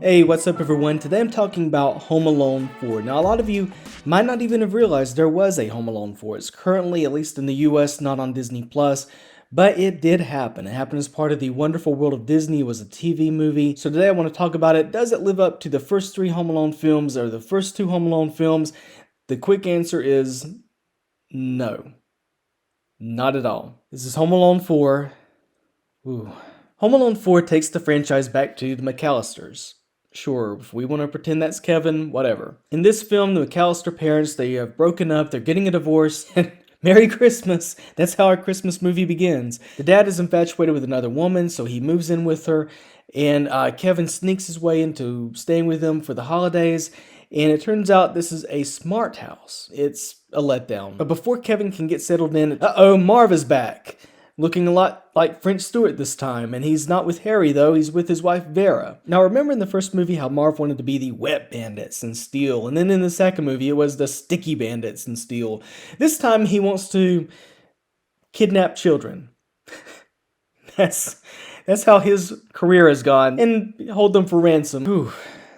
Hey, what's up everyone? Today I'm talking about Home Alone 4. Now, a lot of you might not even have realized there was a Home Alone 4. It's currently, at least in the US, not on Disney Plus, but it did happen. It happened as part of the Wonderful World of Disney. It was a TV movie. So today I want to talk about it. Does it live up to the first three Home Alone films or the first two Home Alone films? The quick answer is no. Not at all. This is Home Alone 4. Ooh. Home Alone 4 takes the franchise back to the McAllisters. Sure, if we want to pretend that's Kevin, whatever. In this film, the McAllister parents, they have broken up, they're getting a divorce, and Merry Christmas! That's how our Christmas movie begins. The dad is infatuated with another woman, so he moves in with her, and Kevin sneaks his way into staying with them for the holidays, and it turns out this is a smart house. It's a letdown. But before Kevin can get settled in, Marv is back. Looking a lot like French Stewart this time, and he's not with Harry though, he's with his wife Vera. Now remember in the first movie how Marv wanted to be the wet bandits and steal, and then in the second movie it was the sticky bandits and steal. This time he wants to kidnap children. That's how his career has gone, and hold them for ransom. Whew,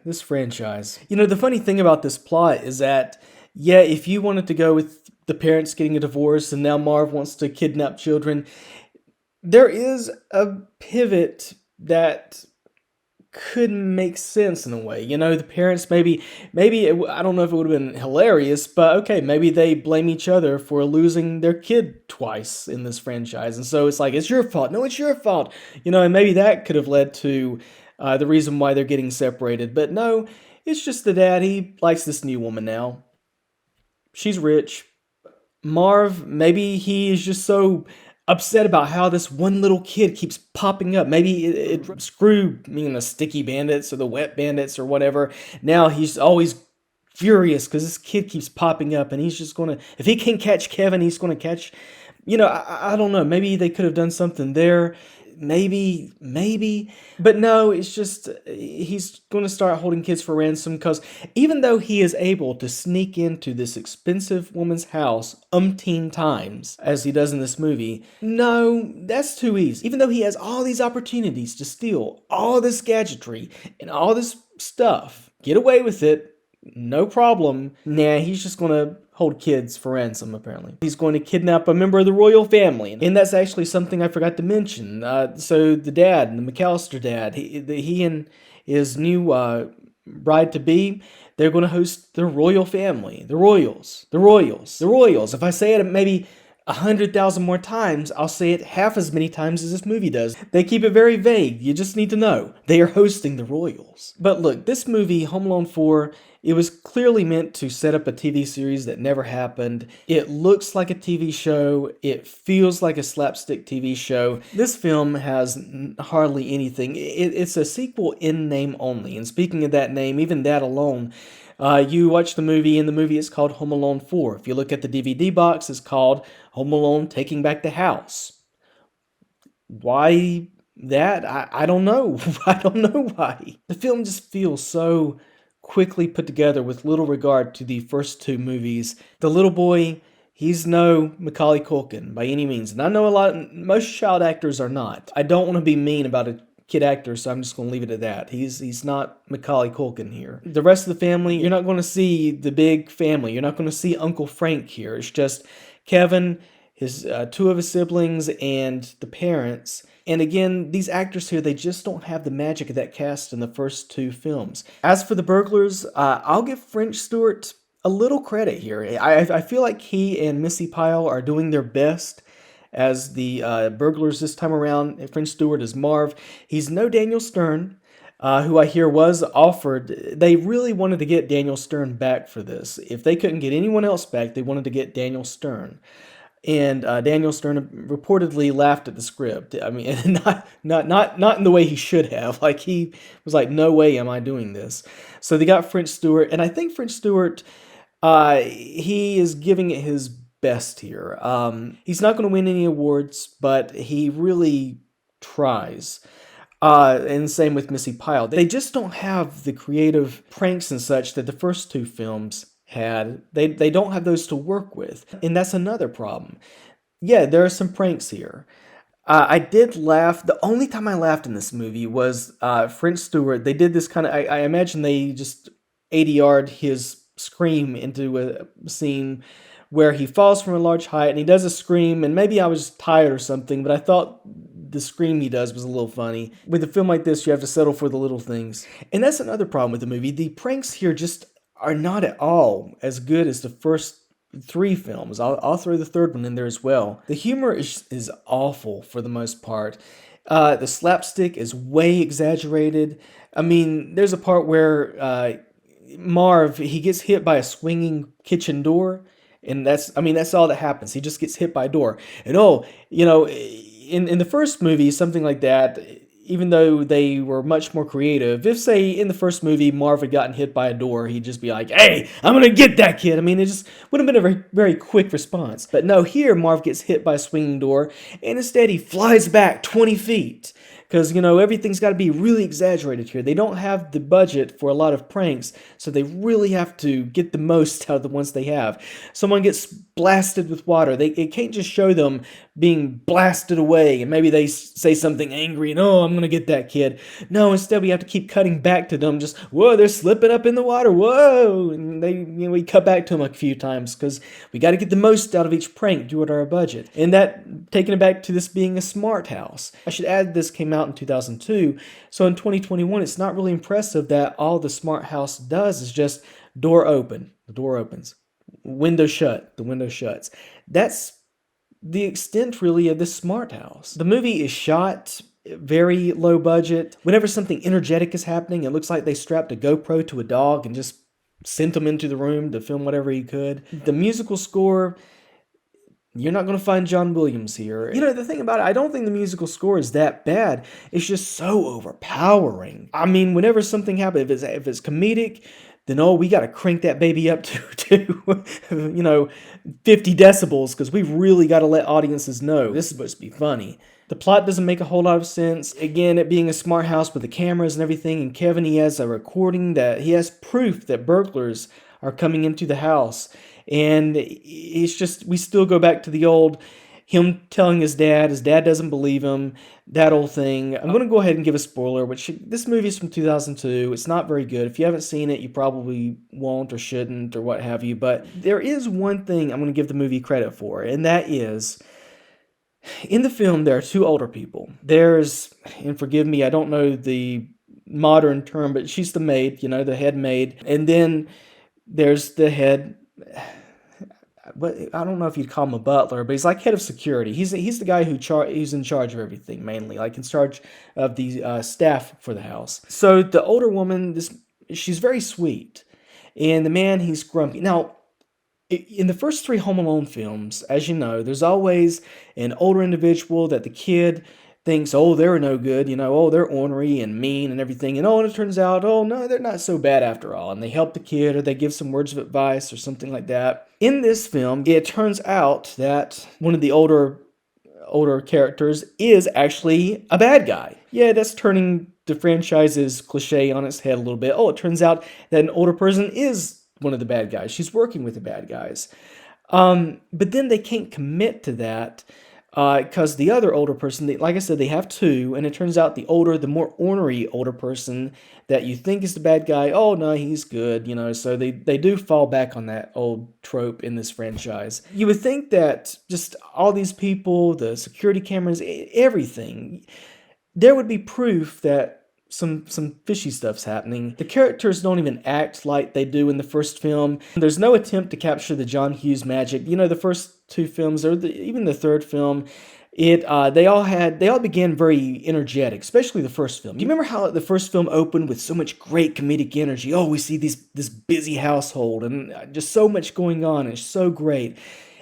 this franchise. You know, the funny thing about this plot is that, yeah, if you wanted to go with the parents getting a divorce and now Marv wants to kidnap children, there is a pivot that could make sense in a way. You know, the parents maybe I don't know if it would have been hilarious, but okay, maybe they blame each other for losing their kid twice in this franchise. And so it's like, it's your fault. No, it's your fault. You know, and maybe that could have led to the reason why they're getting separated. But no, it's just the dad. He likes this new woman now. She's rich. Marv, maybe he is just so upset about how this one little kid keeps popping up. Maybe it screw meaning the sticky bandits or the wet bandits or whatever. Now he's always furious because this kid keeps popping up, and he's just gonna, if he can catch Kevin, he's gonna catch, you know, I don't know. Maybe they could have done something there. Maybe, but no, it's just he's going to start holding kids for ransom because even though he is able to sneak into this expensive woman's house umpteen times, as he does in this movie, no, that's too easy. Even though he has all these opportunities to steal all this gadgetry and all this stuff, get away with it, no problem. Nah, he's just going to hold kids for ransom, apparently. He's going to kidnap a member of the royal family. And that's actually something I forgot to mention. So the dad, the McAllister dad, he and his new bride-to-be, they're going to host the royal family. The royals. If I say it maybe 100,000 more times, I'll say it half as many times as this movie does. They keep it very vague. You just need to know. They are hosting the royals. But look, this movie, Home Alone 4, it was clearly meant to set up a TV series that never happened. It looks like a TV show. It feels like a slapstick TV show. This film has hardly anything. It's a sequel in name only. And speaking of that name, even that alone, you watch the movie, and the movie is called Home Alone 4. If you look at the DVD box, it's called Home Alone Taking Back the House. Why that? I don't know. I don't know why. The film just feels so quickly put together with little regard to the first two movies. The little boy, he's no Macaulay Culkin by any means. And I know most child actors are not. I don't want to be mean about a kid actor, so I'm just going to leave it at that. He's not Macaulay Culkin here. The rest of the family, you're not going to see the big family. You're not going to see Uncle Frank here. It's just Kevin, his two of his siblings, and the parents. And again, these actors here, they just don't have the magic of that cast in the first two films. As for the burglars, I'll give French Stewart a little credit here. I feel like he and Missy Pyle are doing their best as the burglars this time around. French Stewart is Marv. He's no Daniel Stern, who I hear was offered. They really wanted to get Daniel Stern back for this. If they couldn't get anyone else back, they wanted to get Daniel Stern. And Daniel Stern reportedly laughed at the script. I mean, not in the way he should have. Like, he was like, "No way am I doing this." So they got French Stewart, and I think French Stewart, he is giving it his best here. He's not going to win any awards, but he really tries. And same with Missy Pyle. They just don't have the creative pranks and such that the first two films had. They don't have those to work with, and that's another problem. Yeah, there are some pranks here. I did laugh. The only time I laughed in this movie was French Stewart. They did this kind of. I imagine they just ADR'd his scream into a scene where he falls from a large height and he does a scream. And maybe I was tired or something, but I thought the scream he does was a little funny. With a film like this, you have to settle for the little things, and that's another problem with the movie. The pranks here just are not at all as good as the first three films. I'll throw the third one in there as well. The humor is awful for the most part. The slapstick is way exaggerated. I mean, there's a part where Marv, he gets hit by a swinging kitchen door, and that's all that happens. He just gets hit by a door, and in the first movie, something like that, even though they were much more creative, if, say, in the first movie, Marv had gotten hit by a door, he'd just be like, hey, I'm going to get that kid. I mean, it just would have been a very, very quick response. But no, here, Marv gets hit by a swinging door, and instead he flies back 20 feet. Because, everything's got to be really exaggerated here. They don't have the budget for a lot of pranks, so they really have to get the most out of the ones they have. Someone gets blasted with water. It can't just show them being blasted away, and maybe they say something angry, and, oh, I'm going to get that kid. No, instead we have to keep cutting back to them, just, whoa, they're slipping up in the water, whoa! And we cut back to them a few times, because we got to get the most out of each prank due to our budget. And that, taking it back to this being a smart house. I should add this came out in 2002, so in 2021 it's not really impressive that all the smart house does is just door open, the door opens, window shut, the window shuts. That's the extent really of this smart house. The movie is shot very low budget. Whenever something energetic is happening, it looks like they strapped a GoPro to a dog and just sent him into the room to film whatever he could. The musical score, you're not going to find John Williams here. The thing about it, I don't think the musical score is that bad. It's just so overpowering. I mean, whenever something happens, if it's comedic, then, we got to crank that baby up to 50 decibels, because we've really got to let audiences know this is supposed to be funny. The plot doesn't make a whole lot of sense. Again, it being a smart house with the cameras and everything, and Kevin, he has a recording that he has proof that burglars are coming into the house. And it's just, we still go back to the old, him telling his dad doesn't believe him, that old thing. I'm going to go ahead and give a spoiler, which this movie is from 2002. It's not very good. If you haven't seen it, you probably won't or shouldn't or what have you. But there is one thing I'm going to give the movie credit for, and that is, in the film, there are two older people. There's, and forgive me, I don't know the modern term, but she's the maid, the head maid. And then there's the head, I don't know if you'd call him a butler, but he's like head of security. He's the guy who's in charge of everything, mainly, like in charge of the staff for the house. So the older woman, she's very sweet, and the man, he's grumpy. Now, in the first three Home Alone films, as you know, there's always an older individual that the kid thinks, oh, they're no good, oh, they're ornery and mean and everything, and it turns out, oh, no, they're not so bad after all, and they help the kid, or they give some words of advice or something like that. In this film, it turns out that one of the older characters is actually a bad guy. Yeah, that's turning the franchise's cliche on its head a little bit. Oh, it turns out that an older person is one of the bad guys. She's working with the bad guys. But then they can't commit to that, because the other older person, like I said, they have two, and it turns out the more ornery older person that you think is the bad guy, oh no, he's good, so they do fall back on that old trope in this franchise. You would think that just all these people, the security cameras, everything, there would be proof that some fishy stuff's happening. The characters don't even act like they do in the first film. There's no attempt to capture the John Hughes magic. The first two films, or even the third film, they all began very energetic, especially the first film. Do you remember how the first film opened with so much great comedic energy? Oh, we see this busy household and just so much going on, and it's so great.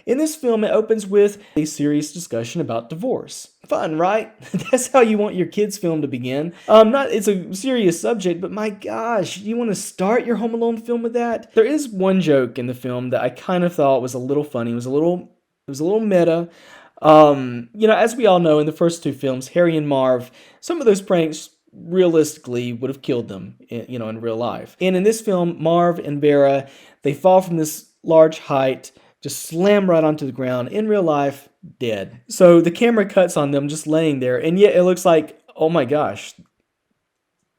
In this film, it opens with a serious discussion about divorce. Fun, right? That's how you want your kids' film to begin. It's a serious subject, but my gosh, you want to start your Home Alone film with that? There is one joke in the film that I kind of thought was a little funny. It was a little meta. As we all know, in the first two films, Harry and Marv, some of those pranks realistically would have killed them, in real life. And in this film, Marv and Vera, they fall from this large height just slam right onto the ground. In real life, dead. So the camera cuts on them just laying there, and yet it looks like, oh my gosh,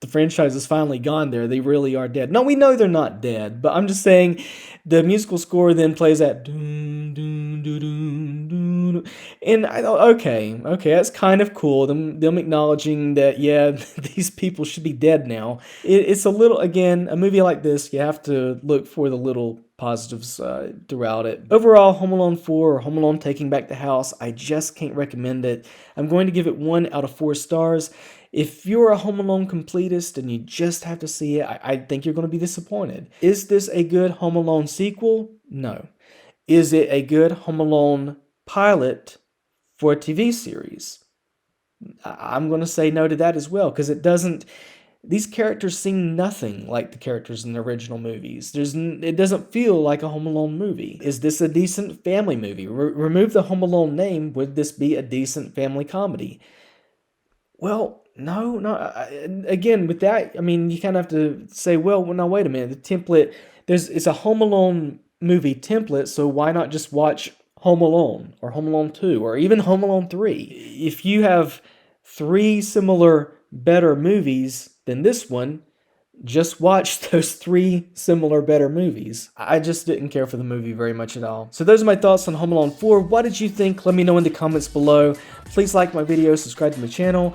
the franchise is finally gone there. They really are dead. No, we know they're not dead, but I'm just saying the musical score then plays that doom, doom, doom, doom, doom. And I thought, okay, that's kind of cool. Them acknowledging that, yeah, these people should be dead now. It's a little, again, a movie like this, you have to look for the little positives throughout it. Overall, Home Alone 4 or Home Alone Taking Back the House, I just can't recommend it. I'm going to give it 1 out of 4 stars. If you're a Home Alone completist and you just have to see it, I think you're going to be disappointed. Is this a good Home Alone sequel? No. Is it a good Home Alone pilot for a TV series? I'm going to say no to that as well, because these characters seem nothing like the characters in the original movies. It doesn't feel like a Home Alone movie. Is this a decent family movie? Remove the Home Alone name, would this be a decent family comedy? Well, no. Again, with that, I mean, you kind of have to say, well, now wait a minute. The template, it's a Home Alone movie template, so why not just watch Home Alone or Home Alone 2 or even Home Alone 3? If you have 3 similar better movies than this one, just watch those 3 similar better movies. I just didn't care for the movie very much at all. So those are my thoughts on Home Alone 4. What did you think? Let me know in the comments below. Please like my video, subscribe to my channel,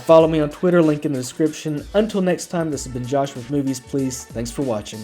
follow me on Twitter, link in the description. Until next time, this has been Josh with Movies Please. Thanks for watching.